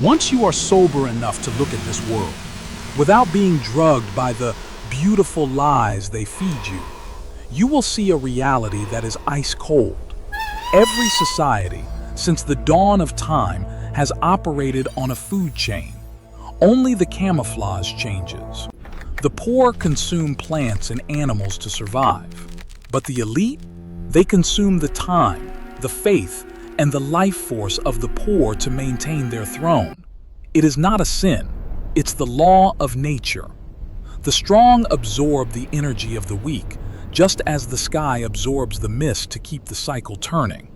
Once you are sober enough to look at this world, without being drugged by the beautiful lies they feed you, you will see a reality that is ice cold. Every society, since the dawn of time, has operated on a food chain. Only the camouflage changes. The poor consume plants and animals to survive, but the elite, they consume the time, the faith, and the life force of the poor to maintain their throne. It is not a sin, it's the law of nature. The strong absorb the energy of the weak, just as the sky absorbs the mist to keep the cycle turning.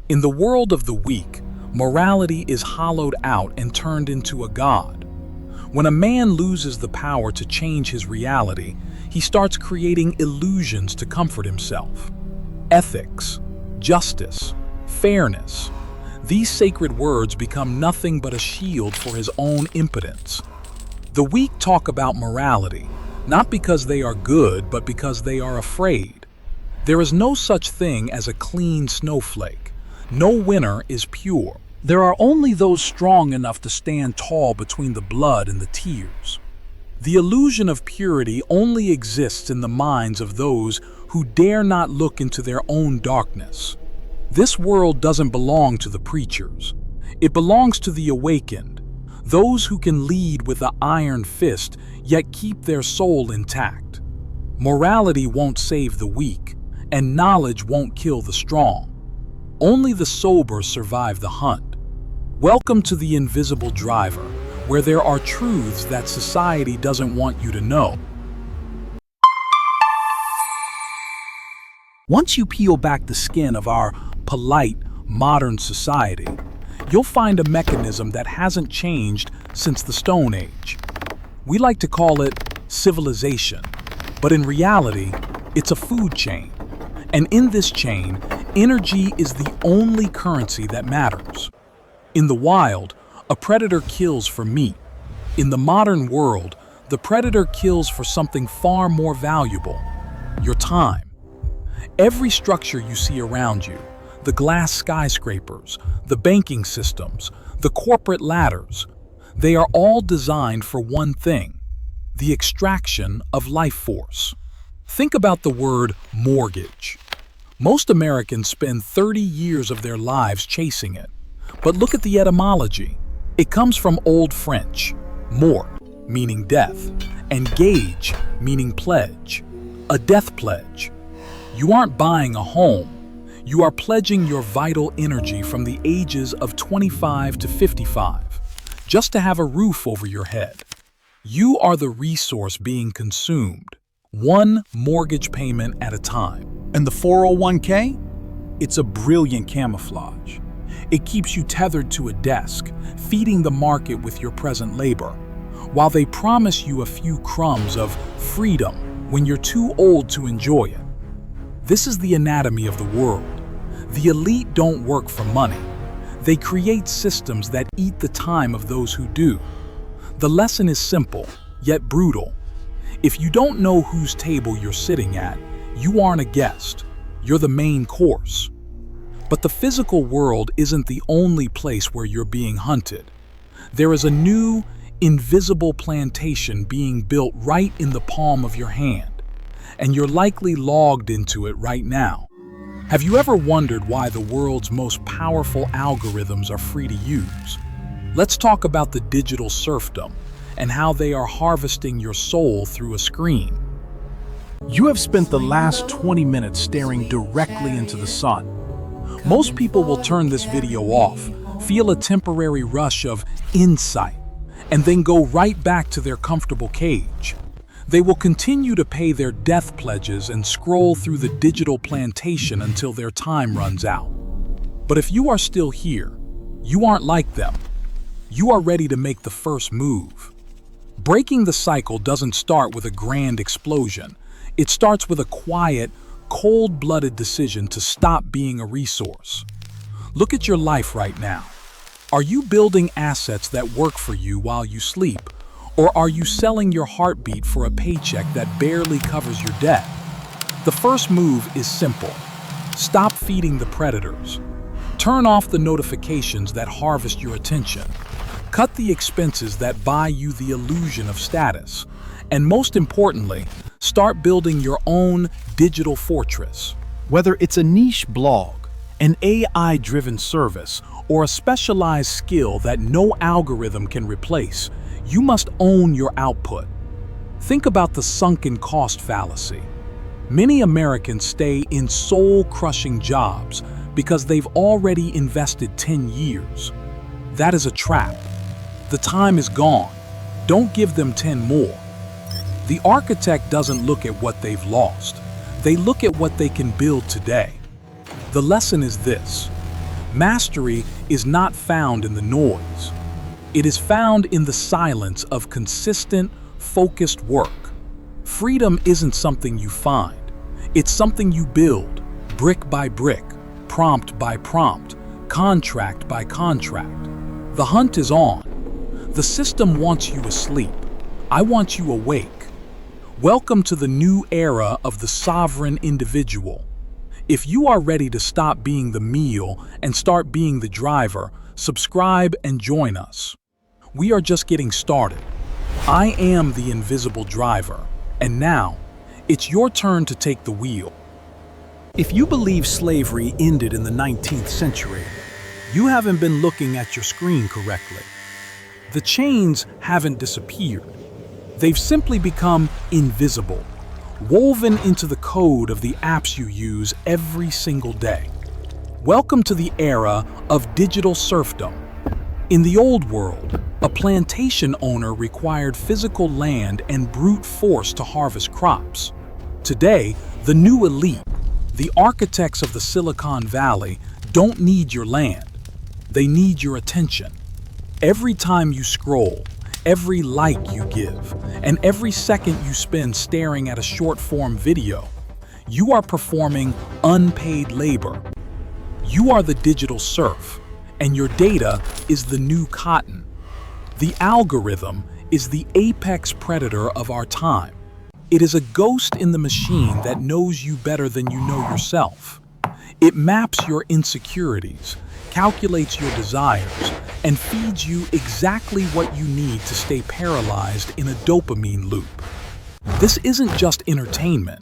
In the world of the weak, morality is hollowed out and turned into a god. When a man loses the power to change his reality, he starts creating illusions to comfort himself. Ethics, justice, fairness. These sacred words become nothing but a shield for his own impotence. The weak talk about morality, not because they are good, but because they are afraid. There is no such thing as a clean snowflake. No winner is pure. There are only those strong enough to stand tall between the blood and the tears. The illusion of purity only exists in the minds of those who dare not look into their own darkness. This world doesn't belong to the preachers. It belongs to the awakened, those who can lead with an iron fist, yet keep their soul intact. Morality won't save the weak, and knowledge won't kill the strong. Only the sober survive the hunt. Welcome to the invisible driver, where there are truths that society doesn't want you to know. Once you peel back the skin of our polite, modern society, you'll find a mechanism that hasn't changed since the Stone Age. We like to call it civilization, but in reality, it's a food chain. And in this chain, energy is the only currency that matters. In the wild, a predator kills for meat. In the modern world, the predator kills for something far more valuable: your time. Every structure you see around you, the glass skyscrapers, the banking systems, the corporate ladders, they are all designed for one thing: the extraction of life force. Think about the word mortgage. Most Americans spend 30 years of their lives chasing it. But look at the etymology. It comes from Old French, mort, meaning death, and gage, meaning pledge. A death pledge. You aren't buying a home. You are pledging your vital energy from the ages of 25 to 55, just to have a roof over your head. You are the resource being consumed, one mortgage payment at a time. And the 401k? It's a brilliant camouflage. It keeps you tethered to a desk, feeding the market with your present labor, while they promise you a few crumbs of freedom when you're too old to enjoy it. This is the anatomy of the world. The elite don't work for money. They create systems that eat the time of those who do. The lesson is simple, yet brutal. If you don't know whose table you're sitting at, you aren't a guest. You're the main course. But the physical world isn't the only place where you're being hunted. There is a new, invisible plantation being built right in the palm of your hand, and you're likely logged into it right now. Have you ever wondered why the world's most powerful algorithms are free to use? Let's talk about the digital serfdom and how they are harvesting your soul through a screen. You have spent the last 20 minutes staring directly into the sun. Most people will turn this video off, feel a temporary rush of insight, and then go right back to their comfortable cage. They will continue to pay their death pledges and scroll through the digital plantation until their time runs out. But if you are still here, you aren't like them. You are ready to make the first move. Breaking the cycle doesn't start with a grand explosion. It starts with a quiet, cold-blooded decision to stop being a resource. Look at your life right now. Are you building assets that work for you while you sleep? Or are you selling your heartbeat for a paycheck that barely covers your debt? The first move is simple. Stop feeding the predators. Turn off the notifications that harvest your attention. Cut the expenses that buy you the illusion of status. And most importantly, start building your own digital fortress. Whether it's a niche blog, an AI-driven service, or a specialized skill that no algorithm can replace, you must own your output. Think about the sunken cost fallacy. Many Americans stay in soul-crushing jobs because they've already invested 10 years. That is a trap. The time is gone. Don't give them 10 more. The architect doesn't look at what they've lost. They look at what they can build today. The lesson is this: mastery is not found in the noise. It is found in the silence of consistent, focused work. Freedom isn't something you find. It's something you build, brick by brick, prompt by prompt, contract by contract. The hunt is on. The system wants you asleep. I want you awake. Welcome to the new era of the sovereign individual. If you are ready to stop being the meal and start being the driver, subscribe and join us. We are just getting started. I am the invisible driver, and now, it's your turn to take the wheel. If you believe slavery ended in the 19th century, you haven't been looking at your screen correctly. The chains haven't disappeared. They've simply become invisible, woven into the code of the apps you use every single day. Welcome to the era of digital serfdom. In the old world, a plantation owner required physical land and brute force to harvest crops. Today, the new elite, the architects of the Silicon Valley, don't need your land. They need your attention. Every time you scroll, every like you give, and every second you spend staring at a short-form video, you are performing unpaid labor. You are the digital serf, and your data is the new cotton. The algorithm is the apex predator of our time. It is a ghost in the machine that knows you better than you know yourself. It maps your insecurities, calculates your desires, and feeds you exactly what you need to stay paralyzed in a dopamine loop. This isn't just entertainment.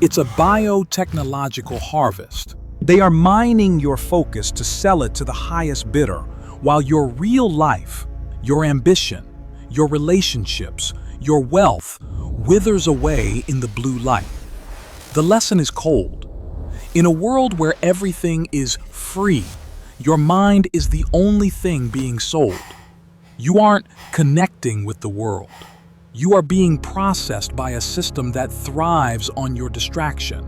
It's a biotechnological harvest. They are mining your focus to sell it to the highest bidder, while your real life, your ambition, your relationships, your wealth withers away in the blue light. The lesson is cold. In a world where everything is free, your mind is the only thing being sold. You aren't connecting with the world. You are being processed by a system that thrives on your distraction.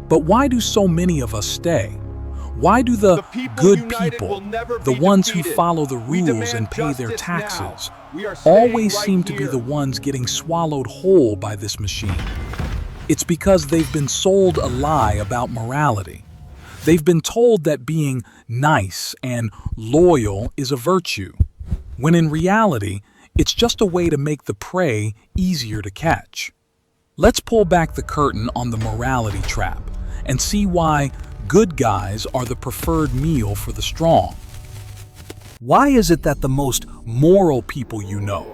But why do so many of us stay? Why do the good people, the ones who follow the rules and pay their taxes, always seem to be the ones getting swallowed whole by this machine? It's because they've been sold a lie about morality. They've been told that being nice and loyal is a virtue, when in reality, it's just a way to make the prey easier to catch. Let's pull back the curtain on the morality trap and see why good guys are the preferred meal for the strong. Why is it that the most moral people you know,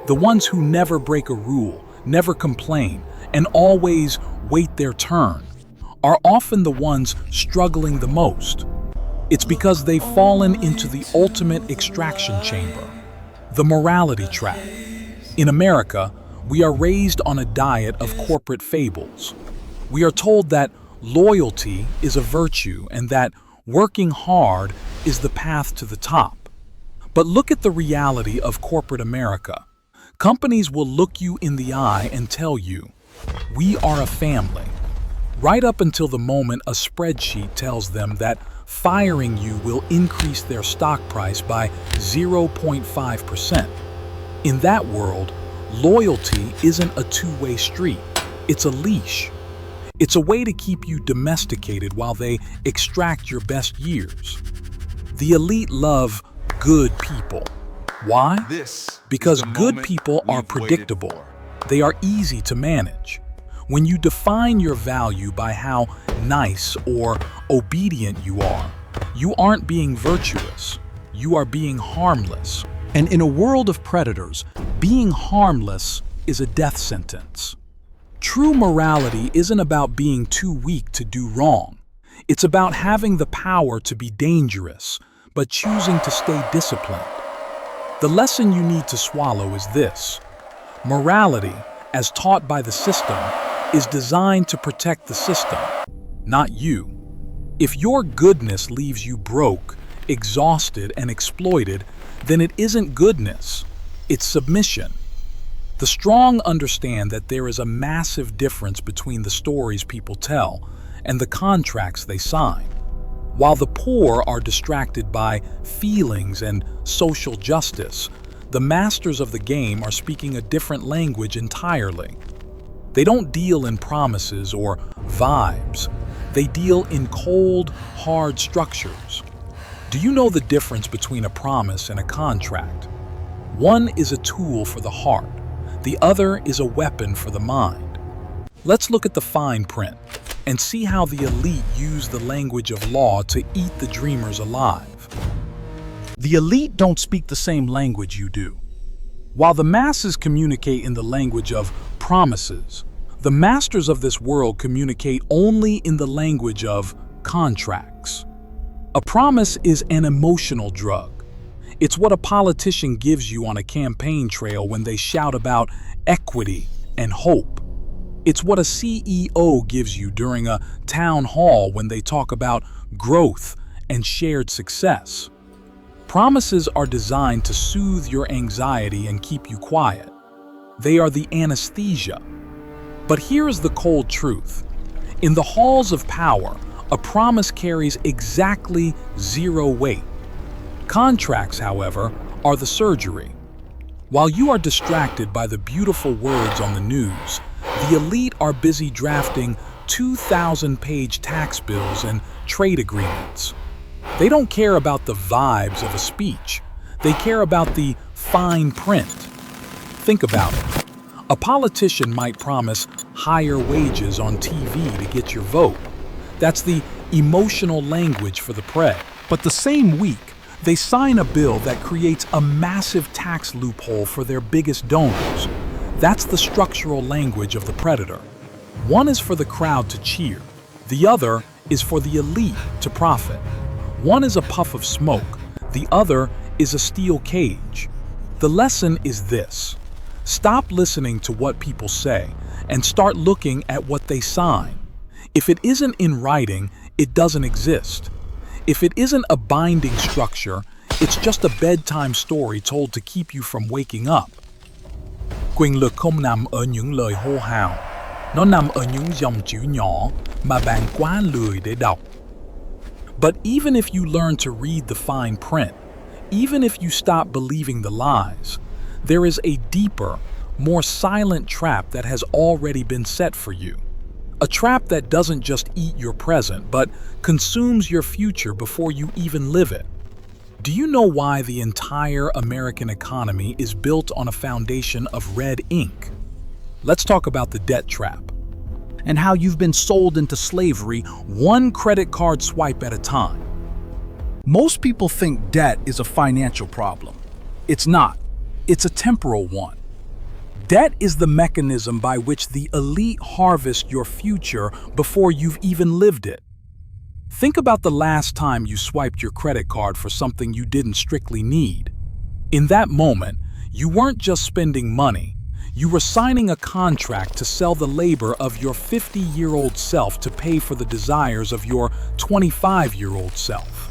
the ones who never break a rule, never complain, and always wait their turn, are often the ones struggling the most? It's because they've fallen into the ultimate extraction chamber, the morality trap. In America, we are raised on a diet of corporate fables. We are told that loyalty is a virtue and that working hard is the path to the top. But look at the reality of corporate America. Companies will look you in the eye and tell you, "We are a family," right up until the moment a spreadsheet tells them that firing you will increase their stock price by 0.5%. In that world, loyalty isn't a two-way street. It's a leash. It's a way to keep you domesticated while they extract your best years. The elite love good people. Why? Because good people are predictable. They are easy to manage. When you define your value by how nice or obedient you aren't being virtuous. You are being harmless. And in a world of predators, being harmless is a death sentence. True morality isn't about being too weak to do wrong. It's about having the power to be dangerous, but choosing to stay disciplined. The lesson you need to swallow is this: morality, as taught by the system, is designed to protect the system, not you. If your goodness leaves you broke, exhausted, and exploited, then it isn't goodness, it's submission. The strong understand that there is a massive difference between the stories people tell and the contracts they sign. While the poor are distracted by feelings and social justice, the masters of the game are speaking a different language entirely. They don't deal in promises or vibes. They deal in cold, hard structures. Do you know the difference between a promise and a contract? One is a tool for the heart. The other is a weapon for the mind. Let's look at the fine print and see how the elite use the language of law to eat the dreamers alive. The elite don't speak the same language you do. While the masses communicate in the language of promises, the masters of this world communicate only in the language of contracts. A promise is an emotional drug. It's what a politician gives you on a campaign trail when they shout about equity and hope. It's what a CEO gives you during a town hall when they talk about growth and shared success. Promises are designed to soothe your anxiety and keep you quiet. They are the anesthesia. But here is the cold truth. In the halls of power, a promise carries exactly 0 weight. Contracts, however, are the surgery. While you are distracted by the beautiful words on the news, the elite are busy drafting 2,000-page tax bills and trade agreements. They don't care about the vibes of a speech. They care about the fine print. Think about it. A politician might promise higher wages on TV to get your vote. That's the emotional language for the prey. But the same week, they sign a bill that creates a massive tax loophole for their biggest donors. That's the structural language of the predator. One is for the crowd to cheer. The other is for the elite to profit. One is a puff of smoke. The other is a steel cage. The lesson is this: stop listening to what people say and start looking at what they sign. If it isn't in writing, it doesn't exist. If it isn't a binding structure, it's just a bedtime story told to keep you from waking up. Quyền lực không nằm ở những lời hô hào. Nó nằm ở những dòng chữ nhỏ mà bạn quá lười để đọc. But even if you learn to read the fine print, even if you stop believing the lies, there is a deeper, more silent trap that has already been set for you. A trap that doesn't just eat your present, but consumes your future before you even live it. Do you know why the entire American economy is built on a foundation of red ink? Let's talk about the debt trap and how you've been sold into slavery one credit card swipe at a time. Most people think debt is a financial problem. It's not. It's a temporal one. Debt is the mechanism by which the elite harvest your future before you've even lived it. Think about the last time you swiped your credit card for something you didn't strictly need. In that moment, you weren't just spending money. You were signing a contract to sell the labor of your 50-year-old self to pay for the desires of your 25-year-old self.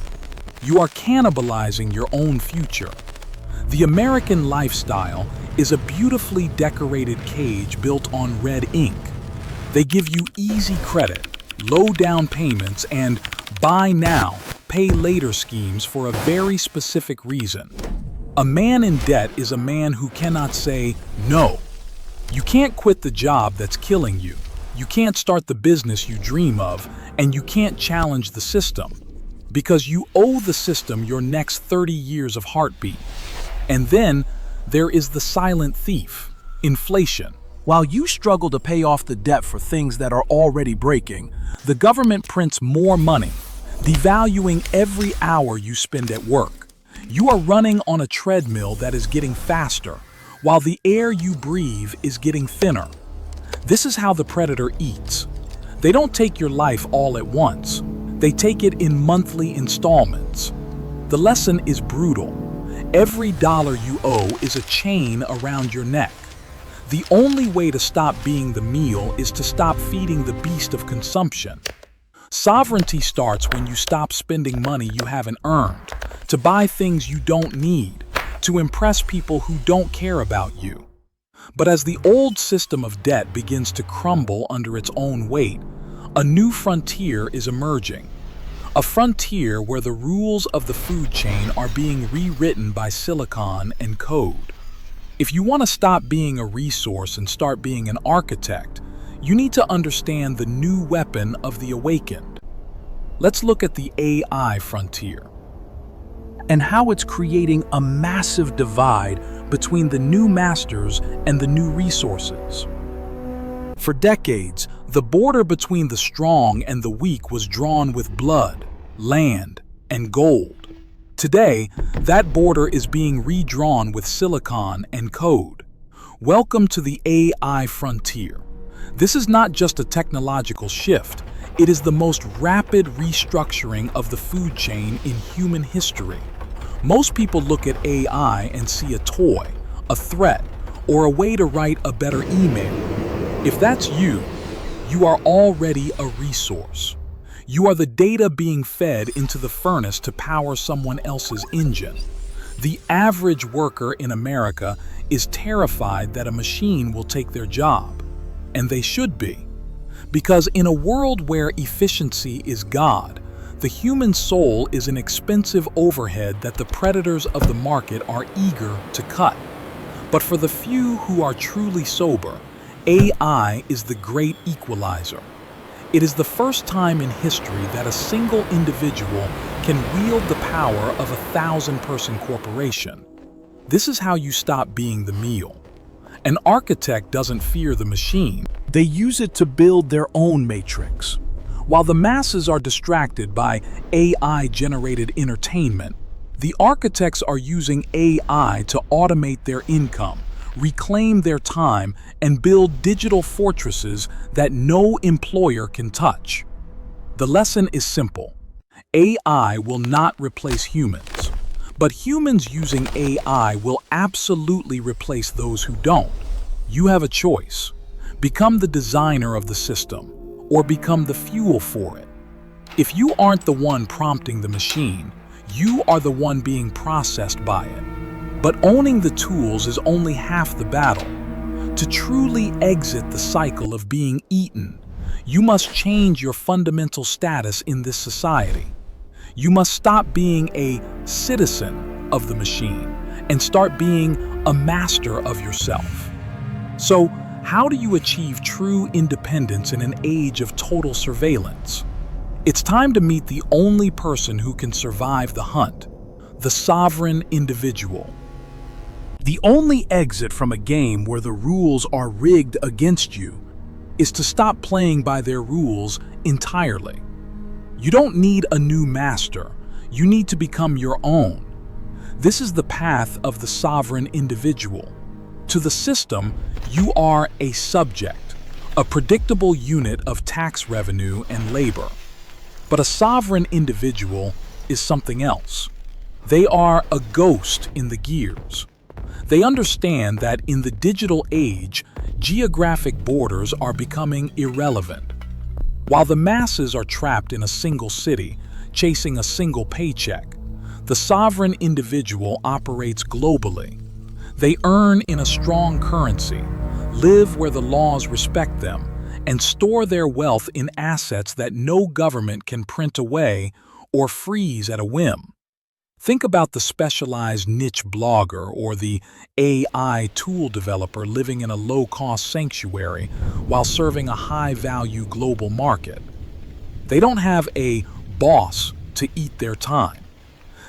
You are cannibalizing your own future. The American lifestyle is a beautifully decorated cage built on red ink. They give you easy credit, low down payments, and buy now, pay later schemes for a very specific reason. A man in debt is a man who cannot say no. You can't quit the job that's killing you. You can't start the business you dream of, and you can't challenge the system, because you owe the system your next 30 years of heartbeat. And then there is the silent thief, inflation. While you struggle to pay off the debt for things that are already breaking, the government prints more money, devaluing every hour you spend at work. You are running on a treadmill that is getting faster, while the air you breathe is getting thinner. This is how the predator eats. They don't take your life all at once. They take it in monthly installments. The lesson is brutal. Every dollar you owe is a chain around your neck. The only way to stop being the meal is to stop feeding the beast of consumption. Sovereignty starts when you stop spending money you haven't earned, to buy things you don't need, to impress people who don't care about you. But as the old system of debt begins to crumble under its own weight, a new frontier is emerging. A frontier where the rules of the food chain are being rewritten by silicon and code. If you want to stop being a resource and start being an architect, you need to understand the new weapon of the awakened. Let's look at the AI frontier and how it's creating a massive divide between the new masters and the new resources. For decades, the border between the strong and the weak was drawn with blood, land, and gold. Today, that border is being redrawn with silicon and code. Welcome to the AI frontier. This is not just a technological shift, it is the most rapid restructuring of the food chain in human history. Most people look at AI and see a toy, a threat, or a way to write a better email. If that's you, you are already a resource. You are the data being fed into the furnace to power someone else's engine. The average worker in America is terrified that a machine will take their job. And they should be. Because in a world where efficiency is God, the human soul is an expensive overhead that the predators of the market are eager to cut. But for the few who are truly sober, AI is the great equalizer. It is the first time in history that a single individual can wield the power of a 1,000-person corporation. This is how you stop being the meal. An architect doesn't fear the machine. They use it to build their own matrix. While the masses are distracted by AI-generated entertainment, the architects are using AI to automate their income, reclaim their time, and build digital fortresses that no employer can touch. The lesson is simple. AI will not replace humans, but humans using AI will absolutely replace those who don't. You have a choice. Become the designer of the system, or become the fuel for it. If you aren't the one prompting the machine, you are the one being processed by it. But owning the tools is only half the battle. To truly exit the cycle of being eaten, you must change your fundamental status in this society. You must stop being a citizen of the machine and start being a master of yourself. So, how do you achieve true independence in an age of total surveillance? It's time to meet the only person who can survive the hunt, the sovereign individual. The only exit from a game where the rules are rigged against you is to stop playing by their rules entirely. You don't need a new master. You need to become your own. This is the path of the sovereign individual. To the system, you are a subject, a predictable unit of tax revenue and labor. But a sovereign individual is something else. They are a ghost in the gears. They understand that in the digital age, geographic borders are becoming irrelevant. While the masses are trapped in a single city, chasing a single paycheck, the sovereign individual operates globally. They earn in a strong currency, live where the laws respect them, and store their wealth in assets that no government can print away or freeze at a whim. Think about the specialized niche blogger or the AI tool developer living in a low-cost sanctuary while serving a high-value global market. They don't have a boss to eat their time.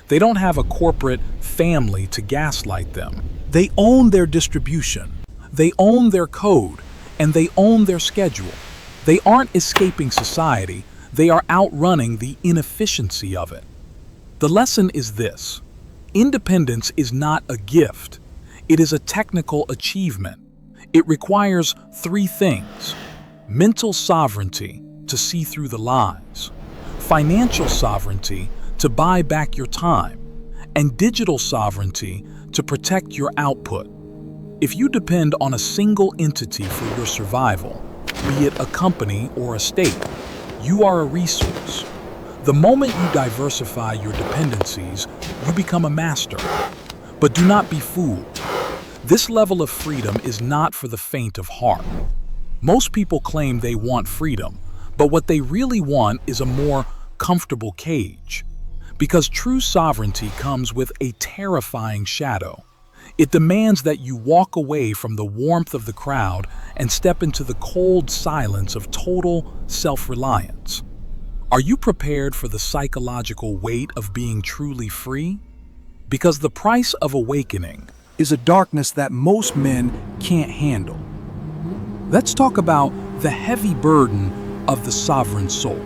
They don't have a corporate family to gaslight them. They own their distribution, they own their code, and they own their schedule. They aren't escaping society, they are outrunning the inefficiency of it. The lesson is this: Independence is not a gift. It is a technical achievement. It requires three things: mental sovereignty to see through the lies, financial sovereignty to buy back your time, and digital sovereignty to protect your output. If you depend on a single entity for your survival, be it a company or a state, you are a resource. The moment you diversify your dependencies, you become a master. But do not be fooled. This level of freedom is not for the faint of heart. Most people claim they want freedom, but what they really want is a more comfortable cage. Because true sovereignty comes with a terrifying shadow. It demands that you walk away from the warmth of the crowd and step into the cold silence of total self-reliance. Are you prepared for the psychological weight of being truly free? Because the price of awakening is a darkness that most men can't handle. Let's talk about the heavy burden of the sovereign soul.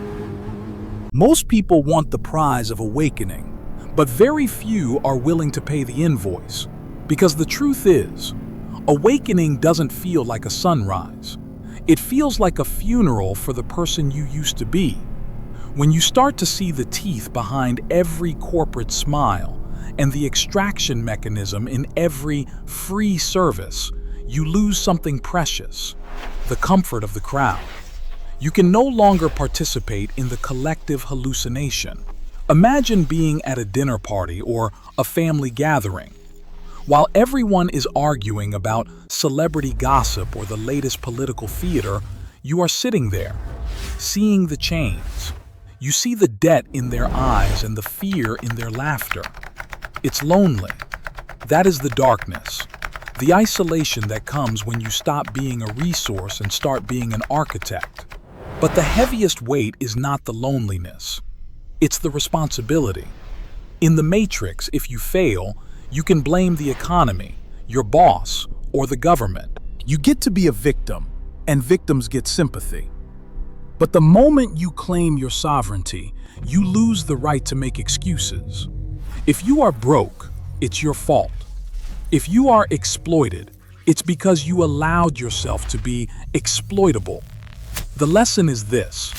Most people want the prize of awakening, but very few are willing to pay the invoice. Because the truth is, awakening doesn't feel like a sunrise. It feels like a funeral for the person you used to be. When you start to see the teeth behind every corporate smile and the extraction mechanism in every free service, you lose something precious: the comfort of the crowd. You can no longer participate in the collective hallucination. Imagine being at a dinner party or a family gathering. While everyone is arguing about celebrity gossip or the latest political theater, you are sitting there, seeing the chains. You see the debt in their eyes and the fear in their laughter. It's lonely. That is the darkness, the isolation that comes when you stop being a resource and start being an architect. But the heaviest weight is not the loneliness. It's the responsibility. In the Matrix, if you fail, you can blame the economy, your boss, or the government. You get to be a victim, and victims get sympathy. But the moment you claim your sovereignty, you lose the right to make excuses. If you are broke, it's your fault. If you are exploited, it's because you allowed yourself to be exploitable. The lesson is this: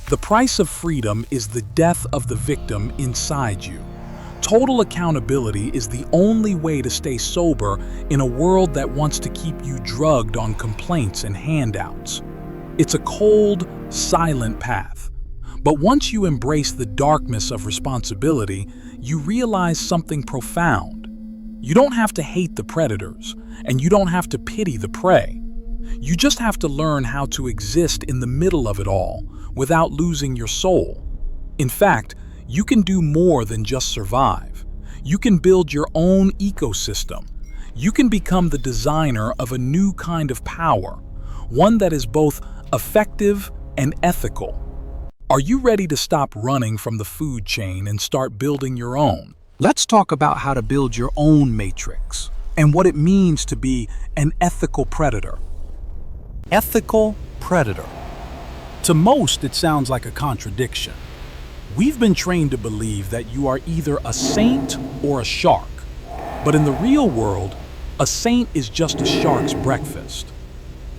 the price of freedom is the death of the victim inside you. Total accountability is the only way to stay sober in a world that wants to keep you drugged on complaints and handouts. It's a cold, silent path. But once you embrace the darkness of responsibility, you realize something profound. You don't have to hate the predators, and you don't have to pity the prey. You just have to learn how to exist in the middle of it all without losing your soul. In fact, you can do more than just survive. You can build your own ecosystem. You can become the designer of a new kind of power, one that is both effective and ethical. Are you ready to stop running from the food chain and start building your own? Let's talk about how to build your own matrix and what it means to be an ethical predator. Ethical predator. To most, it sounds like a contradiction. We've been trained to believe that you are either a saint or a shark. But in the real world, a saint is just a shark's breakfast.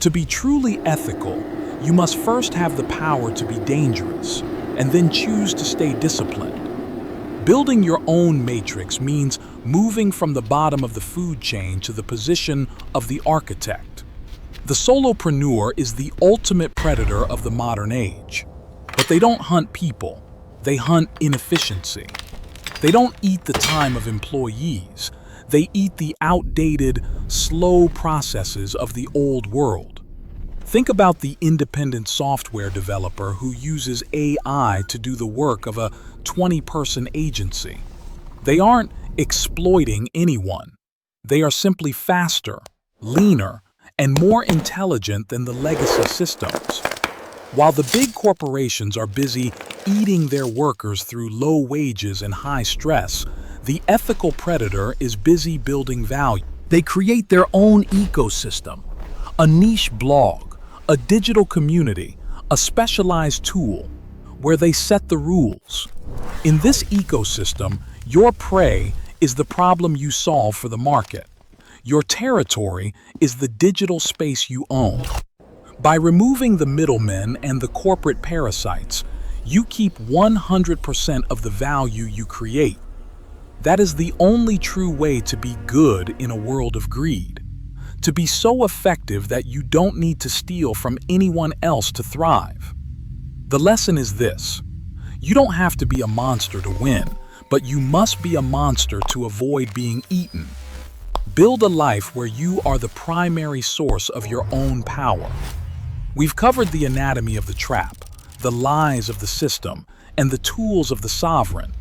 To be truly ethical, you must first have the power to be dangerous, and then choose to stay disciplined. Building your own matrix means moving from the bottom of the food chain to the position of the architect. The solopreneur is the ultimate predator of the modern age. But they don't hunt people. They hunt inefficiency. They don't eat the time of employees. They eat the outdated, slow processes of the old world. Think about the independent software developer who uses AI to do the work of a 20-person agency. They aren't exploiting anyone. They are simply faster, leaner, and more intelligent than the legacy systems. While the big corporations are busy eating their workers through low wages and high stress, the ethical predator is busy building value. They create their own ecosystem, a niche blog, a digital community, a specialized tool, where they set the rules. In this ecosystem, your prey is the problem you solve for the market. Your territory is the digital space you own. By removing the middlemen and the corporate parasites, you keep 100% of the value you create. That is the only true way to be good in a world of greed. To be so effective that you don't need to steal from anyone else to thrive. The lesson is this: you don't have to be a monster to win, but you must be a monster to avoid being eaten. Build a life where you are the primary source of your own power. We've covered the anatomy of the trap, the lies of the system, and the tools of the sovereign.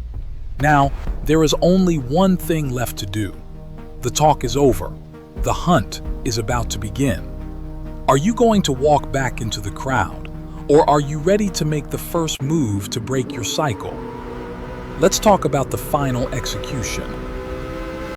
Now, there is only one thing left to do. The talk is over. The hunt is about to begin. Are you going to walk back into the crowd, or are you ready to make the first move to break your cycle? Let's talk about the final execution.